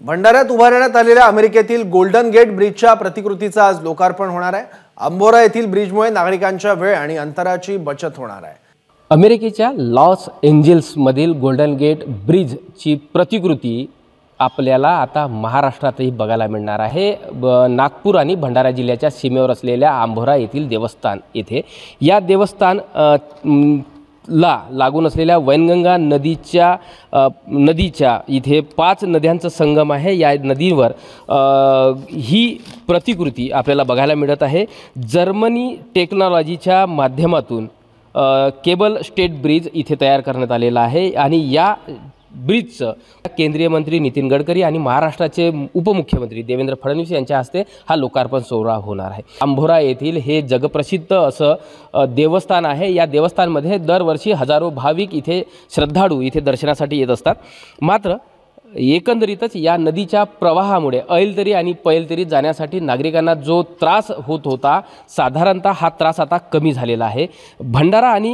भंडाऱ्यात उभारण्यात आलेल्या अमेरिकेतील गोल्डन गेट ब्रिजच्या प्रतिकृतीचं आज लोकार्पण होणार आहे। अंबोरा येथील ब्रिजमुळे नागरिकांच्या वेळ आणि अंतराची बचत होणार आहे। अमेरिकेच्या लॉस एंजेल्स मधील गोल्डन गेट ब्रिजची प्रतिकृती आपल्याला आता महाराष्ट्रातही बघायला मिळणार आहे। नागपूर आणि भंडारा जिल्ह्याच्या सीमेवर असलेल्या अंबोरा येथील देवस्थान येथे या देवस्थान लागून असलेल्या वैनगंगा नदीच्या इथे 5 नद्यांचा संगम आहे। या नदीवर ही प्रतिकृती आपल्याला बघायला मिळत आहे। जर्मनी टेक्नॉलॉजीच्या माध्यमातून केबल स्टेट ब्रिज इथे तयार करण्यात आलेला आहे आणि या ब्रिजचं केंद्रीय मंत्री नितीन गडकरी आणि महाराष्ट्राचे उपमुख्यमंत्री देवेंद्र फडणवीस यांच्या हस्ते हा लोकार्पण सोहळा होणार आहे। अंबोरा येथील हे जगप्रसिद्ध असं देवस्थान आहे। या देवस्थानमध्ये दरवर्षी हजारो भाविक इथे श्रद्धाळू इथे दर्शनासाठी येत असतात। मात्र एकंदरीतच या नदीच्या प्रवाहामुळे ऐलतरी आणि पैलतरी जाण्यासाठी नागरिकांना जो त्रास होत होता साधारणतः हा त्रास आता कमी झालेला आहे। भंडारा आणि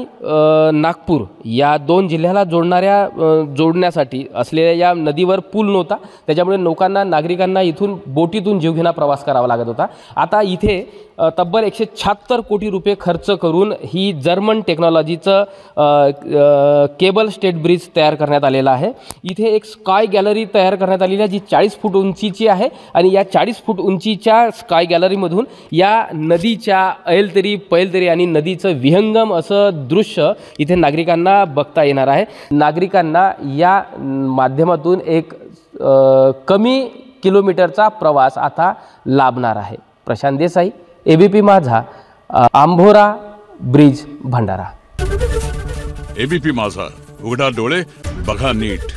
नागपूर या 2 जिल्ह्याला जोडण्यासाठी असलेल्या या नदीवर पूल नव्हता, त्याच्यामुळे नागरिकांना इथून बोटीतून जीवघेणा प्रवास करावा लागत होता। आता इथे तब्बल 176 कोटी रुपये खर्च करून ही जर्मन टेक्नॉलॉजीचं केबल स्टेट ब्रिज तयार करण्यात आलेला आहे। इथे एक स्काय गॅलरी तयार करण्यात आलेली आहे जी 40 फूट उंचीची आहे आणि या 40 फूट उंचीच्या स्काय गॅलरीमधून या नदीच्या ऐलतरी पैलतरी आणि नदीचं विहंगम असं दृश्य इथे नागरिकांना बघता येणार आहे। नागरिकांना या माध्यमातून एक कमी किलोमीटरचा प्रवास आता लाभणार आहे। प्रशांत देसाई, एबीपी माझा, अंबोरा ब्रिज, भंडारा। एबीपी माझा, उघडा डोळे बघा नीट।